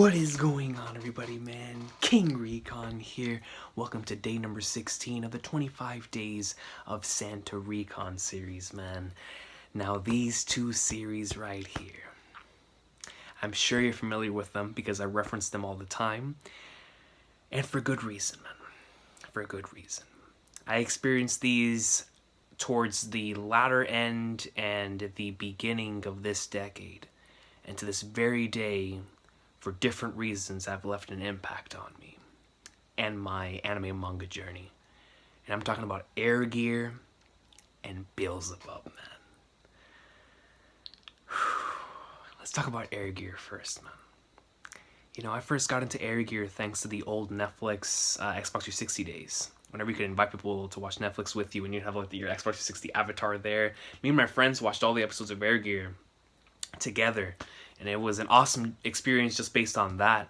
What is going on, everybody, man? King Recon here. Welcome to day number 16 of the 25 days of Santa Recon series, man. Now, these two series right here, I'm sure you're familiar with them because I reference them all the time. And for good reason, man. For good reason. I experienced these towards the latter end and the beginning of this decade. And to this very day, for different reasons, have left an impact on me and my anime and manga journey. And I'm talking about Air Gear and Beelzebub, man. Let's talk about Air Gear first, man. You know, I first got into Air Gear thanks to the old Netflix Xbox 360 days. Whenever you could invite people to watch Netflix with you and you'd have like your Xbox 360 avatar there. Me and my friends watched all the episodes of Air Gear together. And it was an awesome experience just based on that.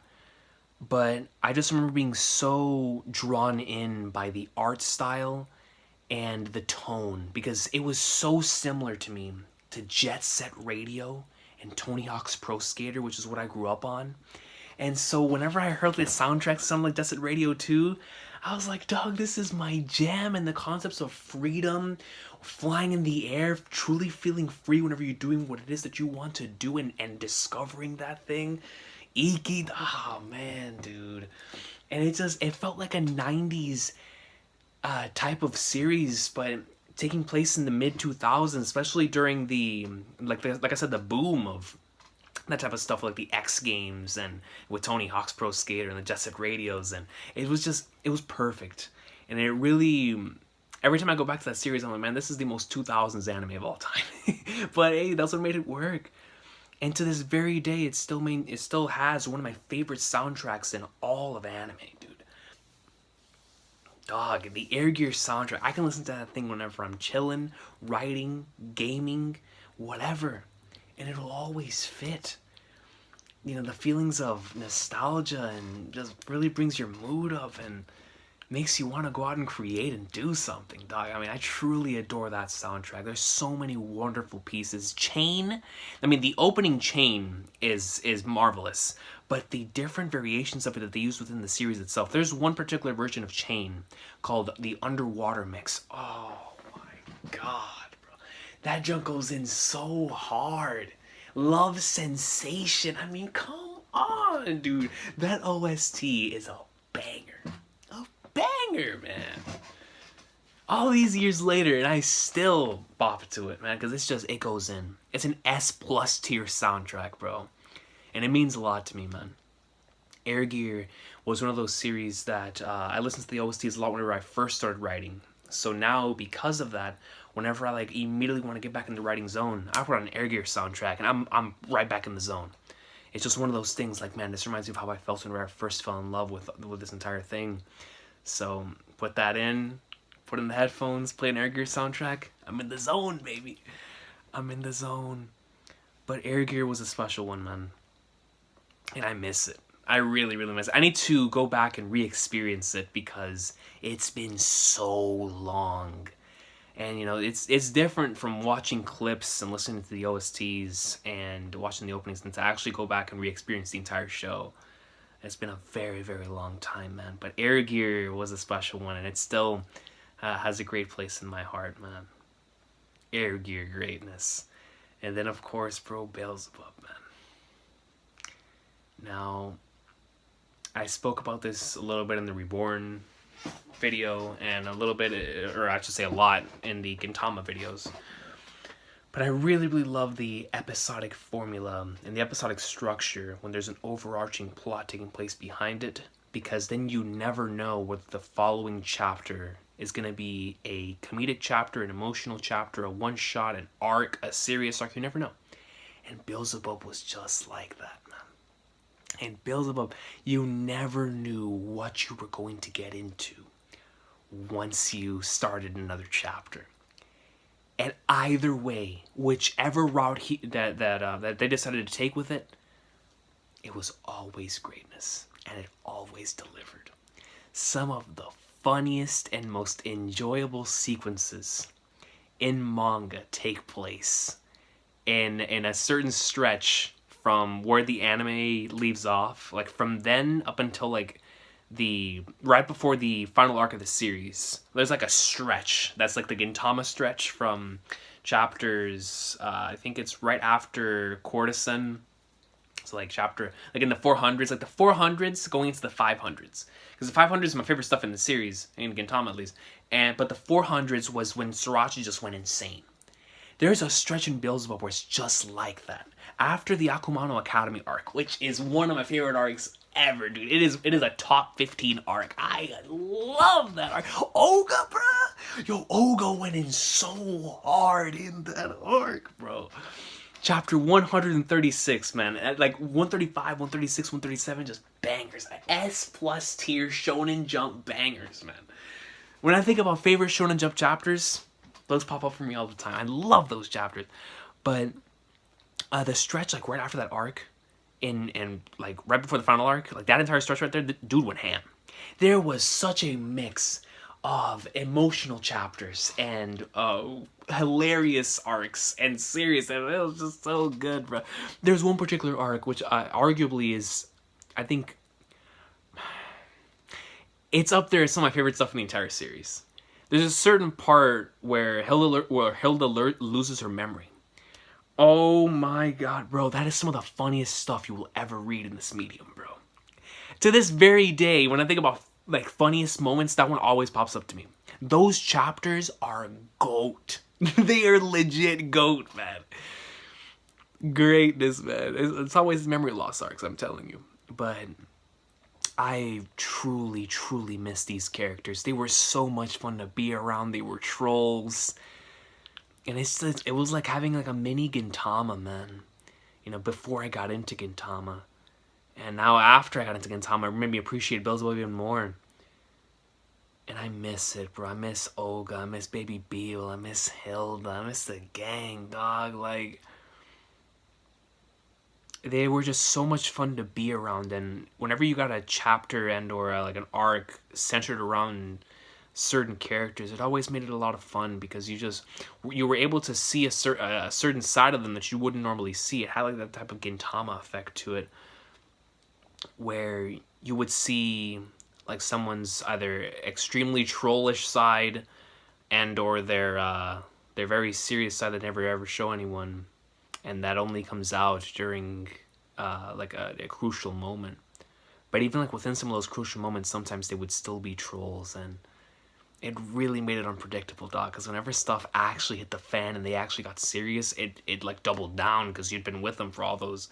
But I just remember being so drawn in by the art style and the tone, because it was so similar to me to Jet Set Radio and Tony Hawk's Pro Skater, which is what I grew up on. And so whenever I heard the soundtrack sound like Jet Set Radio 2, I was like, dog, this is my jam. And the concepts of freedom, flying in the air, truly feeling free whenever you're doing what it is that you want to do, and discovering that thing. Iki, oh man, dude. And it felt like a 90s type of series, but taking place in the mid-2000s, especially during the, like I said, the boom of that type of stuff, like the X Games and with Tony Hawk's Pro Skater and the Jet Set Radios, and it was perfect. And it really, every time I go back to that series, I'm like, man, this is the most 2000s anime of all time. But hey, that's what made it work. And to this very day, it still has one of my favorite soundtracks in all of anime, dude. Dog, the Air Gear soundtrack, I can listen to that thing whenever I'm chilling, writing, gaming, whatever. And it'll always fit. You know, the feelings of nostalgia and just really brings your mood up and makes you want to go out and create and do something, dog. I mean, I truly adore that soundtrack. There's so many wonderful pieces. Chain, I mean, the opening Chain is marvelous, but the different variations of it that they use within the series itself. There's one particular version of Chain called the Underwater Mix. Oh my god, bro. That junk goes in so hard. Love Sensation. I mean, come on, dude. That OST is a banger. A banger, man. All these years later, and I still bop to it, man, because it goes in. It's an S+ tier soundtrack, bro. And it means a lot to me, man. Air Gear was one of those series that I listened to the OSTs a lot whenever I first started writing. So now, because of that, whenever I like immediately want to get back in the writing zone, I put on an Air Gear soundtrack and I'm right back in the zone. It's just one of those things like, man, this reminds me of how I felt whenever I first fell in love with this entire thing. So put that in, put in the headphones, play an Air Gear soundtrack. I'm in the zone, baby. I'm in the zone. But Air Gear was a special one, man. And I miss it. I really, really miss it. I need to go back and re-experience it because it's been so long. And, you know, it's different from watching clips and listening to the OSTs and watching the openings than to actually go back and re-experience the entire show. It's been a very, very long time, man. But Air Gear was a special one, and it still has a great place in my heart, man. Air Gear greatness. And then, of course, bro, Beelzebub, man. Now, I spoke about this a little bit in the Reborn video and a little bit, or I should say a lot, in the Gintama videos. But I really, really love the episodic formula and the episodic structure when there's an overarching plot taking place behind it, because then you never know whether the following chapter is going to be a comedic chapter, an emotional chapter, a one-shot, an arc, a serious arc. You never know. And Beelzebub was just like that, man. And Beelzebub, you never knew what you were going to get into once you started another chapter. And either way, whichever route that they decided to take with it, it was always greatness, and it always delivered. Some of the funniest and most enjoyable sequences in manga take place in a certain stretch from where the anime leaves off, like from then up until like the right before the final arc of the series. There's like a stretch that's like the Gintama stretch from chapters. I think it's right after Courtesan. So like chapter like in the 400s, like the 400s going into the 500s, because the 500s is my favorite stuff in the series, in Gintama at least. But the 400s was when Sorachi just went insane. There's a stretch in Beelzebub where it's just like that. After the Akumano Academy arc, which is one of my favorite arcs ever, dude. It is a top 15 arc. I love that arc. Oga, bruh! Yo, Oga went in so hard in that arc, bro. Chapter 136, man. At like 135, 136, 137, just bangers. S+ tier Shonen Jump bangers, man. When I think about favorite Shonen Jump chapters, those pop up for me all the time. I love those chapters. But the stretch, like right after that arc, and like right before the final arc, like that entire stretch right there, the dude went ham. There was such a mix of emotional chapters and hilarious arcs and serious, and it was just so good, bro. There's one particular arc which arguably is, I think, it's up there as some of my favorite stuff in the entire series. There's a certain part where Hilda loses her memory. Oh my god, bro, that is some of the funniest stuff you will ever read in this medium, bro. To this very day, when I think about like funniest moments, that one always pops up to me. Those chapters are GOAT. They are legit GOAT, man. Greatness, man. It's always memory loss arcs, I'm telling you. But I truly, truly miss these characters. They were so much fun to be around. They were trolls. And it was like having like a mini Gintama, man. You know, before I got into Gintama. And now after I got into Gintama, it made me appreciate Beelzebub even more. And I miss it, bro. I miss Olga. I miss Baby Beel. I miss Hilda. I miss the gang, dog. Like, they were just so much fun to be around. And whenever you got a chapter and or like an arc centered around certain characters, it always made it a lot of fun, because you were able to see a certain side of them that you wouldn't normally see. It had like that type of Gintama effect to it, where you would see like someone's either extremely trollish side and or their very serious side that never ever show anyone, and that only comes out during like a crucial moment. But even like within some of those crucial moments, sometimes they would still be trolls, and it really made it unpredictable, dog, because whenever stuff actually hit the fan and they actually got serious, it like doubled down, because you'd been with them for all those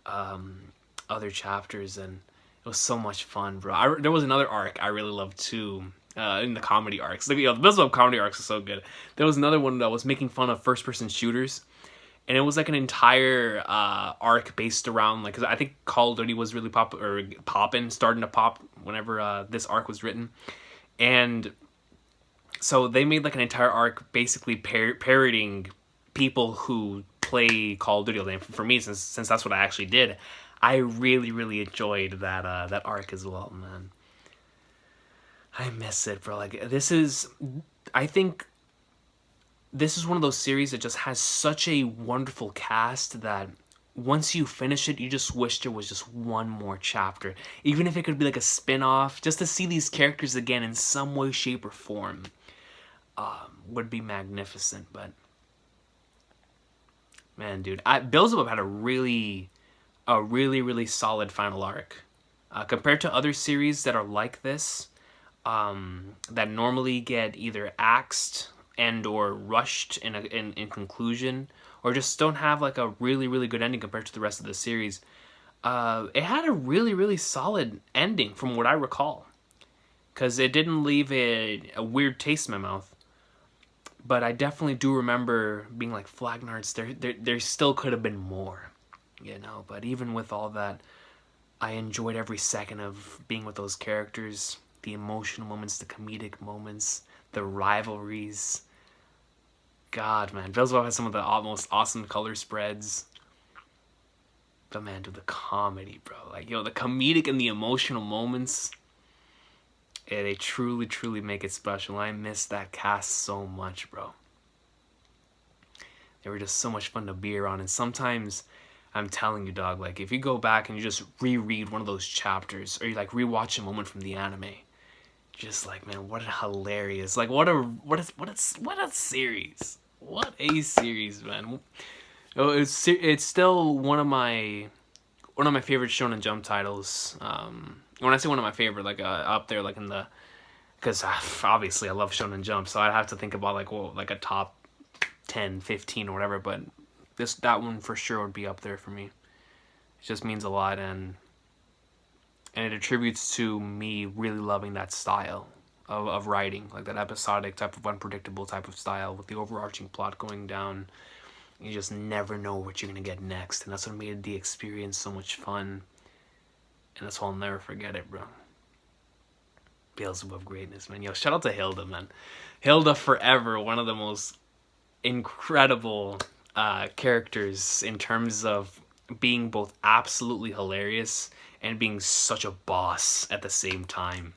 other chapters, and it was so much fun, bro. There was another arc I really loved too, in the comedy arcs. Like, you know, the Beelzebub comedy arcs are so good. There was another one that was making fun of first-person shooters, and it was like an entire arc based around, like, 'cause I think Call of Duty was really starting to pop whenever this arc was written, and so they made like an entire arc basically parroting people who play Call of Duty. And for me, since that's what I actually did, I really, really enjoyed that arc as well, man. I miss it, bro. Like, I think this is one of those series that just has such a wonderful cast that once you finish it, you just wish there was just one more chapter. Even if it could be like a spin-off, just to see these characters again in some way, shape, or form would be magnificent. But man, dude, Beelzebub had a really solid final arc. Compared to other series that are like this, that normally get either axed and or rushed in conclusion, or just don't have like a really good ending compared to the rest of the series, it had a really solid ending from what I recall, because it didn't leave a weird taste in my mouth. But I definitely do remember being like, Flagnards, there still could have been more, you know. But even with all that, I enjoyed every second of being with those characters, the emotional moments, the comedic moments, the rivalries. God, man, Beelzebub has some of the most awesome color spreads. But man, dude, the comedy, bro. Like, yo, the comedic and the emotional moments, yeah, they truly make it special. I miss that cast so much, bro. They were just so much fun to be around. And sometimes I'm telling you, dog, like, if you go back and you just reread one of those chapters, or you, like, rewatch a moment from the anime, just like, man, what a hilarious, like, what a series. What a series, man. Oh, it's still one of my favorite Shonen Jump titles. When I say one of my favorite, like, up there, like, in the, because obviously I love Shonen Jump, so I'd have to think about, like, well, like a top 10, 15 or whatever, but that one for sure would be up there for me. It just means a lot, and it attributes to me really loving that style of writing, like that episodic type of unpredictable type of style with the overarching plot going down. You just never know what you're gonna get next, and that's what made the experience so much fun, and that's why I'll never forget it, bro. Beelzebub greatness, man. Yo, shout out to Hilda, man. Hilda forever, one of the most incredible characters in terms of being both absolutely hilarious and being such a boss at the same time.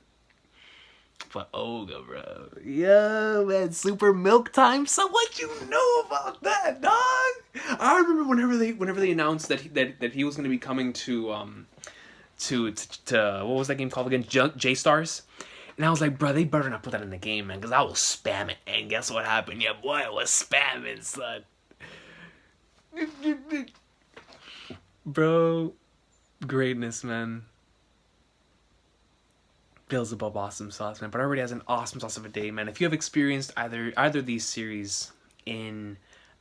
But Olga, bro. Yo, man, super milk time. So what you know about that, dog? I remember whenever they announced that he was going to be coming to what was that game called again? J-Stars. And I was like, bro, they better not put that in the game, man, because I will spam it. And guess what happened? Yeah, boy, I was spamming, son. Bro, greatness, man. Beelzebub awesome sauce, man. But everybody has an awesome sauce of a day, man. If you have experienced either of these series in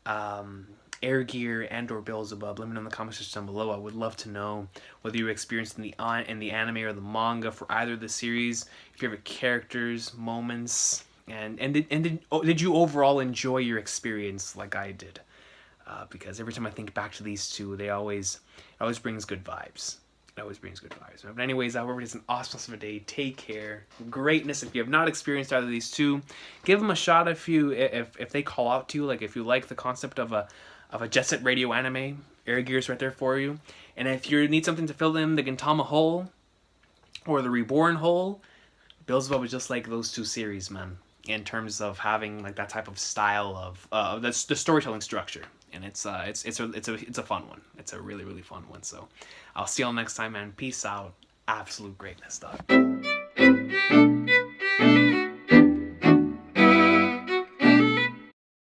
Air Gear and or Beelzebub, let me know in the comment section down below. I would love to know whether you experienced in the anime or the manga for either of the series, if you have characters, moments, and did you overall enjoy your experience like I did? Because every time I think back to these two, it always brings good vibes. It always brings good vibes. But anyways, everybody has an awesome rest of a day. Take care. Greatness. If you have not experienced either of these two, give them a shot if they call out to you. Like if you like the concept of a Jet Set Radio anime, Air Gear's right there for you. And if you need something to fill in the Gintama hole or the Reborn hole, Beelzebub is just like those two series, man. In terms of having like that type of style of the storytelling structure. And it's a fun one. It's a really, really fun one. So I'll see y'all next time, man. Peace out. Absolute greatness, dog.